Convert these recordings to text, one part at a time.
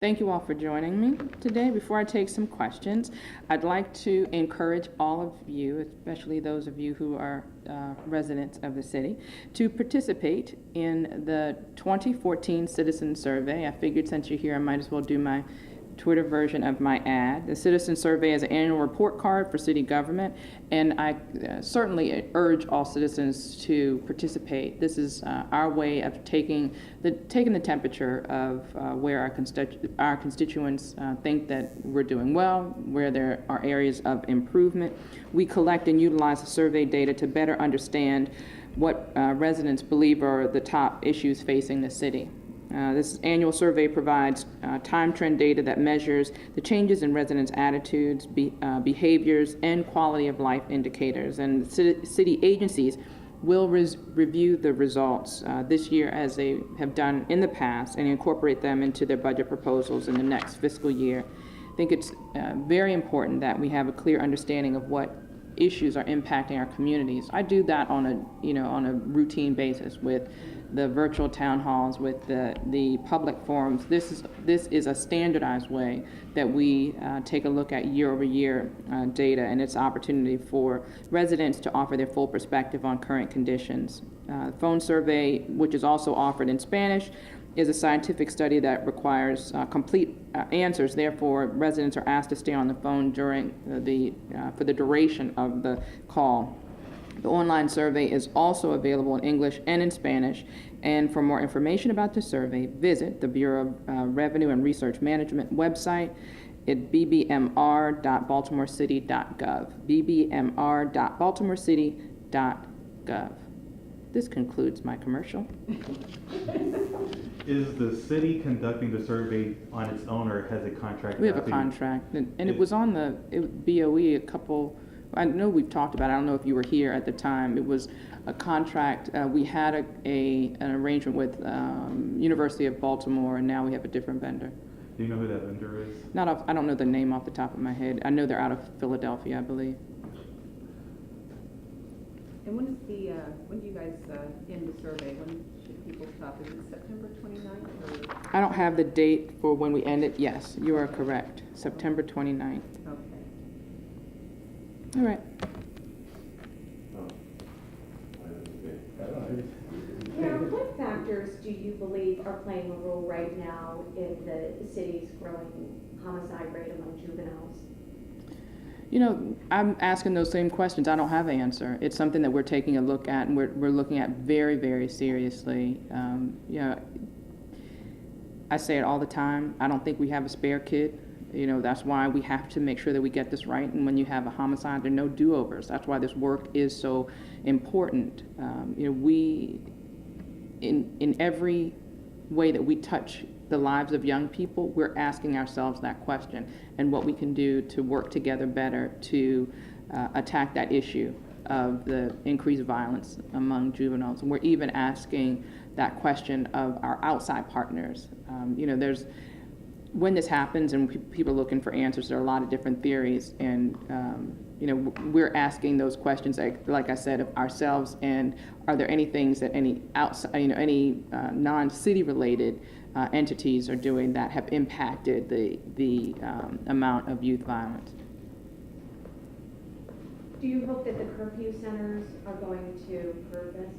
Thank you all for joining me today. Before I take some questions, I'd like to encourage all of you, especially those of you who are residents of the city, to participate in the 2014 Citizen Survey. I figured since you're here, I might as well do my Twitter version of my ad. The Citizen Survey is an annual report card for city government, and I certainly urge all citizens to participate. This is our way of taking the temperature of where our constituents think that we're doing well, where there are areas of improvement. We collect and utilize the survey data to better understand what residents believe are the top issues facing the city. This annual survey provides time trend data that measures the changes in residents' attitudes, behaviors, and quality of life indicators. And city agencies will review the results this year as they have done in the past and incorporate them into their budget proposals in the next fiscal year. I think it's very important that we have a clear understanding of what issues are impacting our communities. I do that on a routine basis with the virtual town halls, with the public forums. This is a standardized way that we take a look at year-over-year data and its opportunity for residents to offer their full perspective on current conditions. Phone survey, which is also offered in Spanish, is a scientific study that requires complete answers. Therefore, residents are asked to stay on the phone during for the duration of the call. The online survey is also available in English and in Spanish. And for more information about the survey, visit the Bureau of Revenue and Research Management website at bbmr.baltimorecity.gov, bbmr.baltimorecity.gov. This concludes my commercial. Is the city conducting the survey on its own, or has a contract? We have a contract, and it was on the BOE a couple. I know we've talked about it. I don't know if you were here at the time. It was a contract. We had an arrangement with University of Baltimore, and now we have a different vendor. Do you know who that vendor is? I don't know the name off the top of my head. I know they're out of Philadelphia, I believe. And when do you guys end the survey? When should people stop? Is it September 29th? Or? I don't have the date for when we end it. Yes, you are correct. September 29th. Okay. All right. Karen, what factors do you believe are playing a role right now in the city's growing homicide rate among juveniles? You know, I'm asking those same questions. I don't have an answer. It's something that we're taking a look at, and we're looking at very, very seriously. You know, I say it all the time. I don't think we have a spare kid. You know, that's why we have to make sure that we get this right. And when you have a homicide, there are no do-overs. That's why this work is so important. You know, we, in every way that we touch the lives of young people, we're asking ourselves that question and what we can do to work together better to attack that issue of the increased violence among juveniles. And we're even asking that question of our outside partners. You know, when this happens and people are looking for answers, there are a lot of different theories, and you know, we're asking those questions, like I said, of ourselves. And are there any things that any outside, you know, any non-city related entities are doing that have impacted the amount of youth violence? Do you hope that the curfew centers are going to curb this?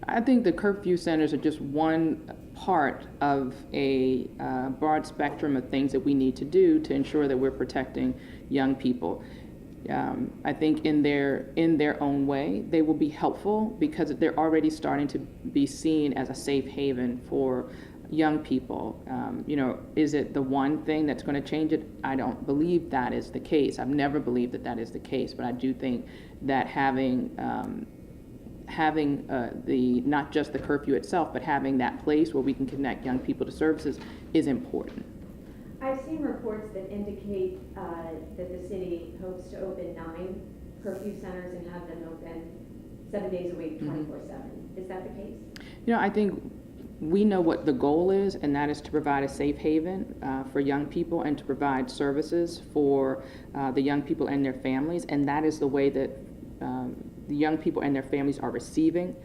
I think the curfew centers are just one part of a broad spectrum of things that we need to do to ensure that we're protecting young people. I think in their own way, they will be helpful because they're already starting to be seen as a safe haven for young people. You know, is it the one thing that's going to change it? I don't believe that is the case. I've never believed that that is the case, but I do think that having the not just the curfew itself, but having that place where we can connect young people to services is important. I've seen reports that indicate that the city hopes to open 9 curfew centers and have them open 7 days a week, 24/7. Is that the case? You know, I think we know what the goal is, and that is to provide a safe haven for young people and to provide services for the young people and their families, and that is the way that the young people and their families are receiving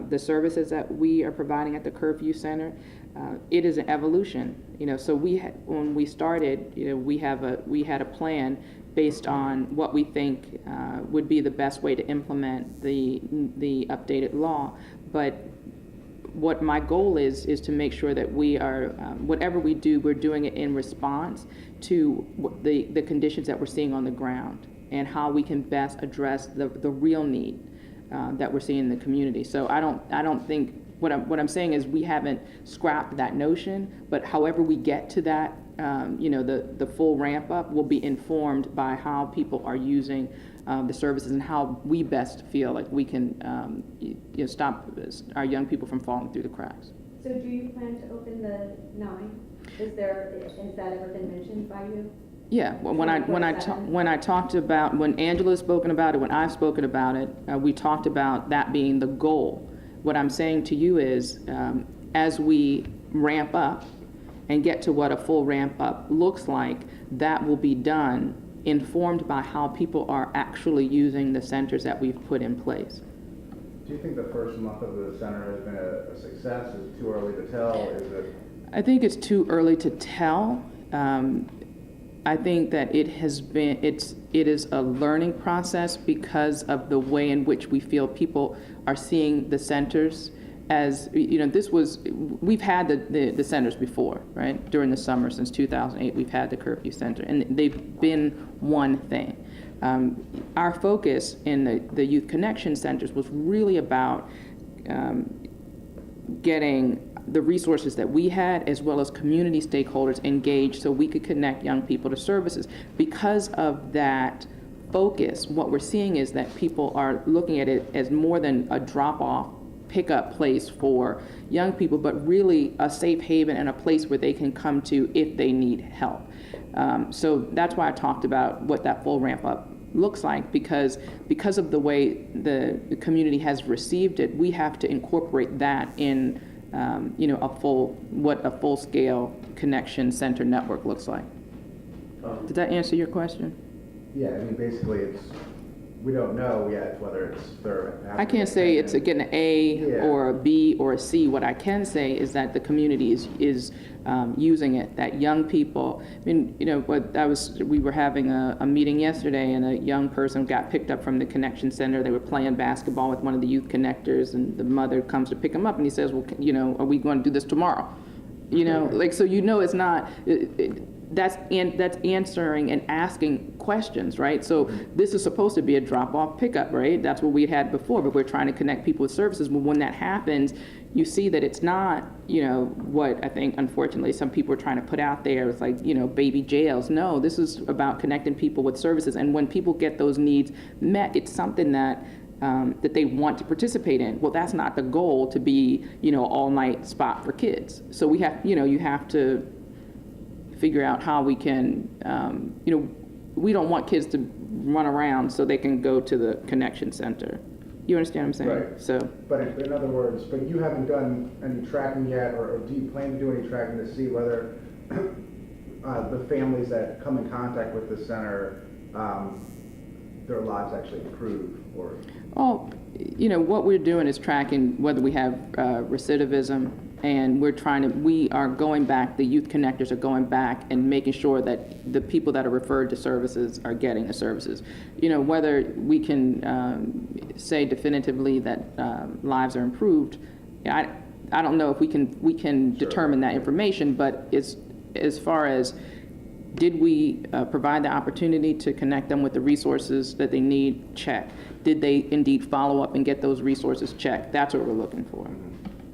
the services that we are providing at the Curfew Center, it is an evolution. So when we started, we had a plan based on what we think would be the best way to implement the updated law. But what my goal is to make sure that we are, whatever we do, we're doing it in response to the conditions that we're seeing on the ground and how we can best address the real need that we're seeing in the community. So I don't think, what I'm saying is we haven't scrapped that notion, but however we get to that, the full ramp up will be informed by how people are using the services and how we best feel like we can stop our young people from falling through the cracks. So do you plan to open the 9? Has that ever been mentioned by you? Yeah, when I talked about, when Angela's spoken about it, when I've spoken about it, we talked about that being the goal. What I'm saying to you is, as we ramp up and get to what a full ramp up looks like, that will be done informed by how people are actually using the centers that we've put in place. Do you think the first month of the center has been a success? Is it too early to tell? Is it? I think it's too early to tell. I think that it is a learning process because of the way in which we feel people are seeing the centers. As we've had the centers before, right? During the summer since 2008, we've had the Curfew Center, and they've been one thing. Our focus in the Youth Connection Centers was really about getting the resources that we had, as well as community stakeholders engaged, so we could connect young people to services. Because of that focus, what we're seeing is that people are looking at it as more than a drop-off pickup place for young people, but really a safe haven and a place where they can come to if they need help. So that's why I talked about what that full ramp up looks like, because of the way the community has received it, we have to incorporate that in what a full scale connection center network looks like. Did that answer your question? Yeah, I mean, basically, we don't know yet whether I can't say it's getting an A or a B or a C. What I can say is that the community is using it. That young people. I mean, we were having a meeting yesterday, and a young person got picked up from the Connection Center. They were playing basketball with one of the youth connectors, and the mother comes to pick him up, and he says, "Well, are we going to do this tomorrow?" So it's not. That's answering and asking questions, right? So this is supposed to be a drop-off pickup, right? That's what we had before, but we're trying to connect people with services. But when that happens, you see that it's not, what I think, unfortunately, some people are trying to put out there. It's like, baby jails. No, this is about connecting people with services. And when people get those needs met, it's something that they want to participate in. Well, that's not the goal to be, all-night spot for kids. So we have, you have to figure out how we can, we don't want kids to run around so they can go to the Connection Center. You understand what I'm saying? Right. So. But in other words, you haven't done any tracking yet, or do you plan to do any tracking to see whether the families that come in contact with the center, their lives actually improve, or? Well, what we're doing is tracking whether we have recidivism, and we are going back, the youth connectors are going back and making sure that the people that are referred to services are getting the services. Whether we can say definitively that lives are improved, I don't know if we can determine that information, but as far as did we provide the opportunity to connect them with the resources that they need? Check. Did they indeed follow up and get those resources? Check. That's what we're looking for.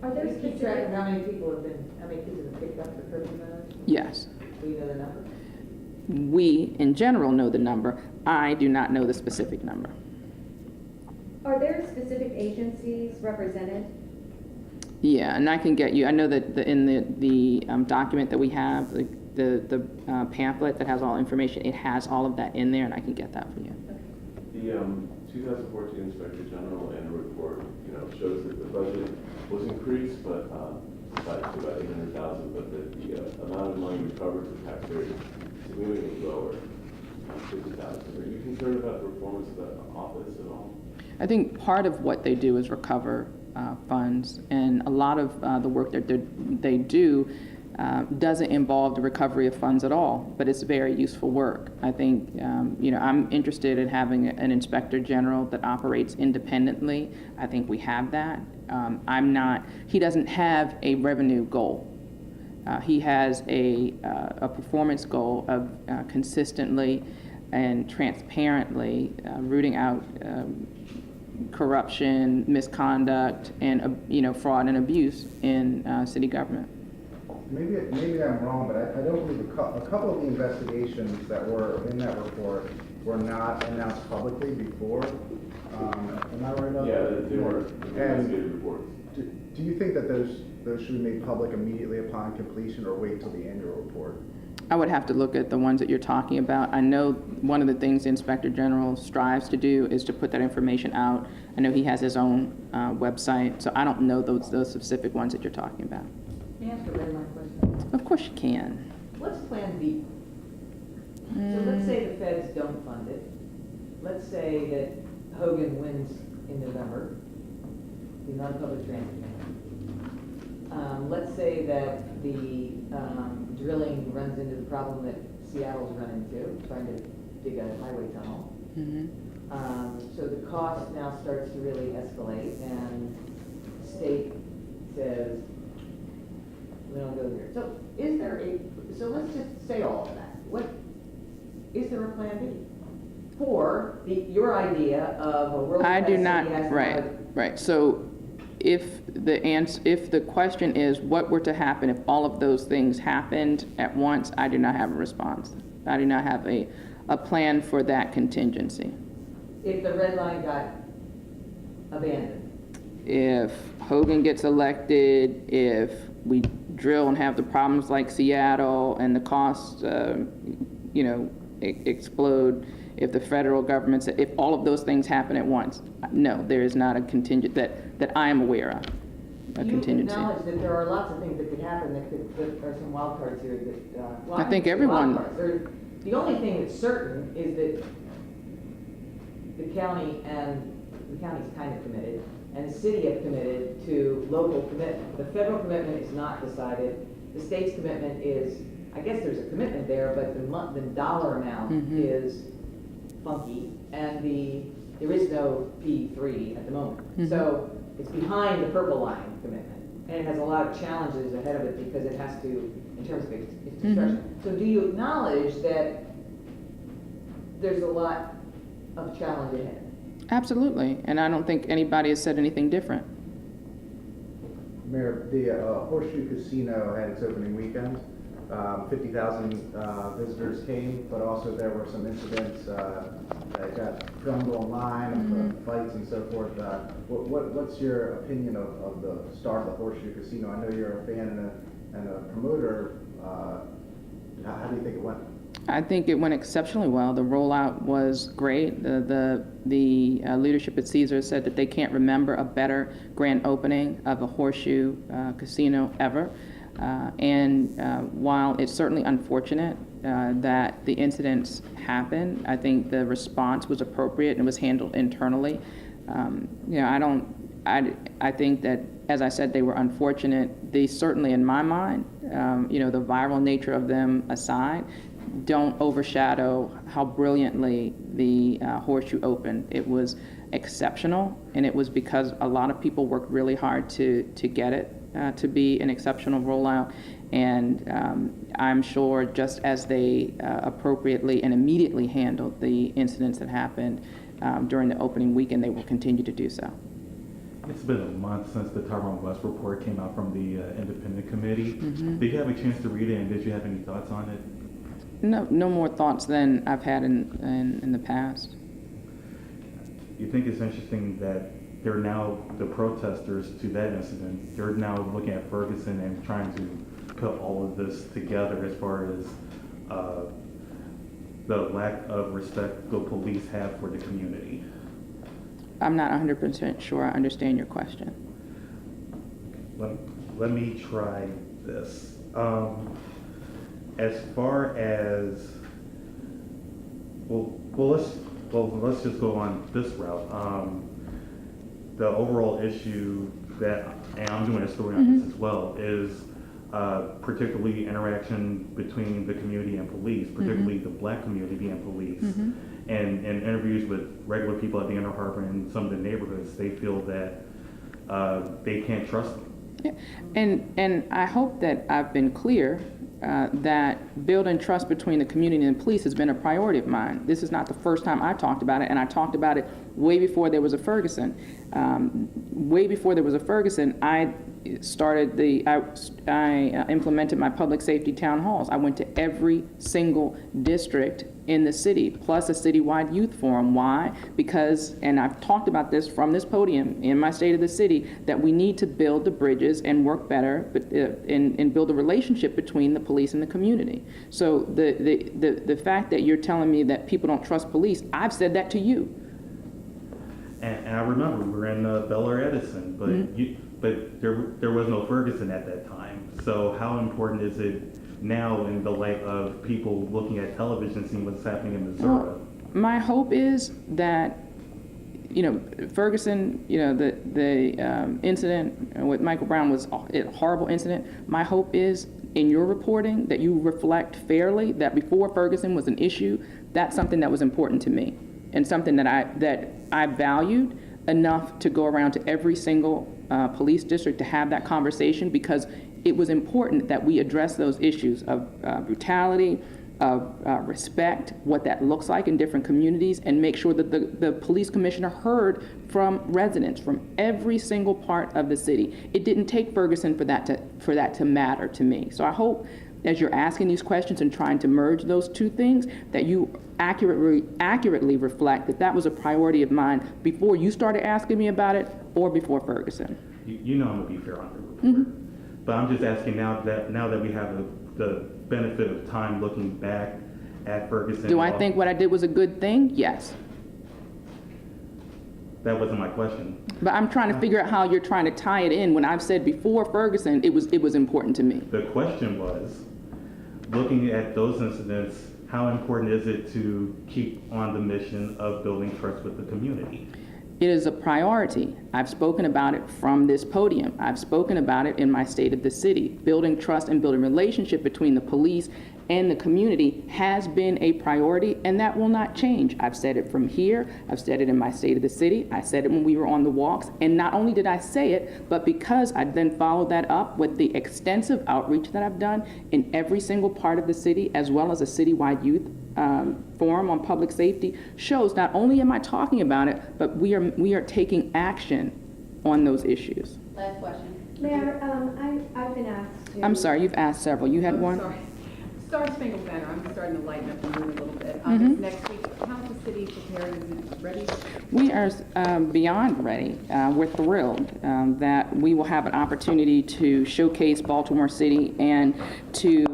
Are there keep track of how many kids have been picked up for Curfew Centers? Yes. Do you know the number? We, in general, know the number. I do not know the specific number. Are there specific agencies represented? Yeah, and I can get you. I know that in the document that we have, the pamphlet that has all information, it has all of that in there, and I can get that for you. The 2014 Inspector General annual report, shows that the budget was increased, but by about $800,000, but the amount of money recovered for taxpayers is significantly lower, $50,000. Are you concerned about the performance of the office at all? I think part of what they do is recover funds, and a lot of the work that they do doesn't involve the recovery of funds at all, but it's very useful work. I think, I'm interested in having an inspector general that operates independently. I think we have that. He doesn't have a revenue goal. He has a performance goal of consistently and transparently rooting out corruption, misconduct, and fraud and abuse in city government. Maybe I'm wrong, but I don't believe a couple of the investigations that were in that report were not announced publicly before. Am I right about that? Yeah, they were investigative reports. Do you think that those should be made public immediately upon completion, or wait till the annual report? I would have to look at the ones that you're talking about. I know one of the things the Inspector General strives to do is to put that information out. I know he has his own website, so I don't know those specific ones that you're talking about. May I ask a red line question? Of course you can. What's Plan B? So let's say the feds don't fund it. Let's say that Hogan wins in November, the non-public transit plan. Let's say that the drilling runs into the problem that Seattle's run into, trying to dig a highway tunnel. So the cost now starts to really escalate, and state says, we don't go there. So let's just say all of that. Is there a plan B for your idea of a world-class I do city not, has to right, have- right. So if the question is what were to happen if all of those things happened at once, I do not have a response. I do not have a plan for that contingency. If the red line got abandoned? If Hogan gets elected, if we drill and have the problems like Seattle and the costs, explode, if the federal government, if all of those things happen at once, no, there is not a contingent that I am aware of, a contingency. You acknowledge that there are lots of things that could happen that are some wild cards here that, I think everyone- The only thing that's certain is that the county's kind of committed, and the city have committed to local commitment. The federal commitment is not decided. The state's commitment is, I guess there's a commitment there, but the dollar amount is funky, and there is no P3 at the moment. So it's behind the purple line commitment, and it has a lot of challenges ahead of it because it has to, in terms of its construction. So do you acknowledge that there's a lot of challenge ahead? Absolutely, and I don't think anybody has said anything different. Mayor, the Horseshoe Casino had its opening weekend. 50,000 visitors came, but also there were some incidents that got filmed online, of fights and so forth. What's your opinion of the start of the Horseshoe Casino? I know you're a fan and a promoter. How do you think it went? I think it went exceptionally well. The rollout was great. The leadership at Caesars said that they can't remember a better grand opening of a Horseshoe Casino ever. While it's certainly unfortunate that the incidents happened, I think the response was appropriate and was handled internally. I think that, as I said, they were unfortunate. They certainly, in my mind, the viral nature of them aside, don't overshadow how brilliantly the Horseshoe opened. It was exceptional, and it was because a lot of people worked really hard to get it to be an exceptional rollout. And I'm sure just as they appropriately and immediately handled the incidents that happened during the opening weekend, they will continue to do so. It's been a month since the Tyrone West report came out from the independent committee. Did you have a chance to read it, and did you have any thoughts on it? No more thoughts than I've had in the past. You think it's interesting that they're now, the protesters to that incident, they're now looking at Ferguson and trying to put all of this together as far as the lack of respect the police have for the community. I'm not 100% sure I understand your question. Let me try this. As far as, let's just go on this route. The overall issue that, and I'm doing a story on this as well, is particularly interaction between the community and police, particularly the black community and police. And in interviews with regular people at the Inner Harbor and some of the neighborhoods, they feel that they can't trust them. Yeah. And I hope that I've been clear that building trust between the community and the police has been a priority of mine. This is not the first time I talked about it, and I talked about it way before there was a Ferguson. Way before there was a Ferguson, I implemented my public safety town halls. I went to every single district in the city, plus a citywide youth forum. Why? Because, and I've talked about this from this podium in my State of the City, that we need to build the bridges and work better, and build a relationship between the police and the community. So the fact that you're telling me that people don't trust police, I've said that to you. And I remember we were in Bel Air Edison, but there was no Ferguson at that time. So how important is it now in the light of people looking at television, seeing what's happening in Missouri? Well, my hope is that, Ferguson, the incident with Michael Brown was a horrible incident. My hope is in your reporting that you reflect fairly that before Ferguson was an issue, that's something that was important to me and something that I valued enough to go around to every single police district to have that conversation, because it was important that we address those issues of brutality, of respect, what that looks like in different communities, and make sure that the police commissioner heard from residents from every single part of the city. It didn't take Ferguson for that to matter to me. So I hope, as you're asking these questions and trying to merge those two things, that you accurately reflect that was a priority of mine before you started asking me about it or before Ferguson. You know I'm gonna be fair on the report. But I'm just asking now that we have the benefit of time looking back at Ferguson. Do I think what I did was a good thing? Yes. That wasn't my question. But I'm trying to figure out how you're trying to tie it in when I've said before Ferguson it was important to me. The question was, looking at those incidents, how important is it to keep on the mission of building trust with the community? It is a priority. I've spoken about it from this podium. I've spoken about it in my State of the City. Building trust and building relationship between the police and the community has been a priority, and that will not change. I've said it from here. I've said it in my State of the City. I said it when we were on the walks. And not only did I say it, but because I then followed that up with the extensive outreach that I've done in every single part of the city, as well as a citywide youth forum on public safety, shows not only am I talking about it, but we are taking action on those issues. Last question. Mayor, I've been asked to... I'm sorry, you've asked several. You had one? Sorry. Star Spangled Banner, I'm starting to lighten up the mood a little bit. This next week, how's the city prepared? Is it ready? We are beyond ready. We're thrilled that we will have an opportunity to showcase Baltimore City and to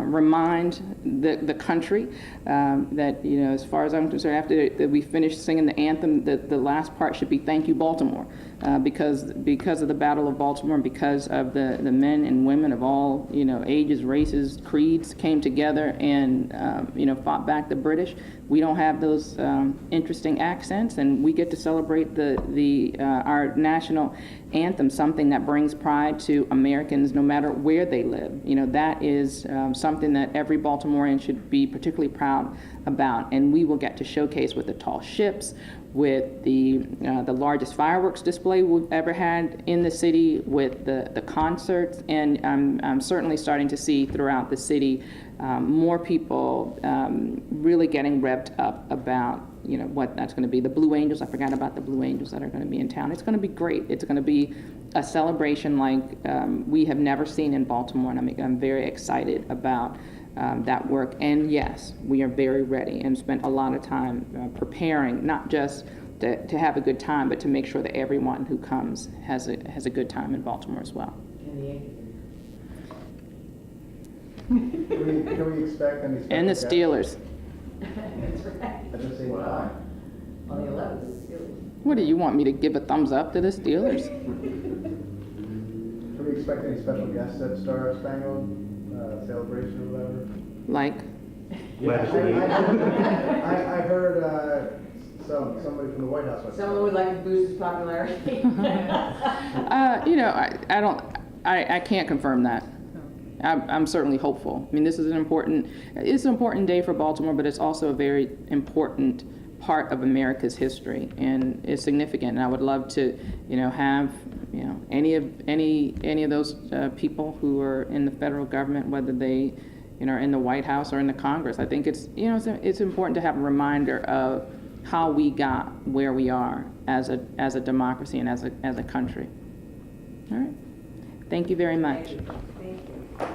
remind the country that, as far as I'm concerned, after that we finish singing the anthem, the last part should be "Thank you, Baltimore," because of the Battle of Baltimore, and because of the men and women of all ages, races, creeds came together and fought back the British. We don't have those interesting accents, and we get to celebrate our national anthem, something that brings pride to Americans no matter where they live. That is something that every Baltimorean should be particularly proud about, and we will get to showcase with the tall ships, with the largest fireworks display we've ever had in the city, with the concerts, and I'm certainly starting to see throughout the city more people really getting revved up about what that's going to be. The Blue Angels, I forgot about the Blue Angels that are going to be in town. It's going to be great. It's going to be a celebration like we have never seen in Baltimore, and I'm very excited about that work. And yes, we are very ready and spent a lot of time preparing, not just to have a good time, but to make sure that everyone who comes has a good time in Baltimore as well. Can we expect any special And the guests? Steelers. That's right. At the same Wow. time? On the 11th. What do you want me to give a thumbs up to the Steelers? Can we expect any special guests at Star Spangled celebration or whatever? Like, Legislative. I heard So, somebody from the White House. Someone would like to boost his popularity. You know, I can't confirm that. I'm certainly hopeful. I mean, it's an important day for Baltimore, but it's also a very important part of America's history, and it's significant. And I would love to, you know, have, you know, any of those people who are in the federal government, whether they, you know, are in the White House or in the Congress. I think it's, you know, it's important to have a reminder of how we got where we are as a democracy and as a country. All right. Thank you very much. Thank you. Thank you.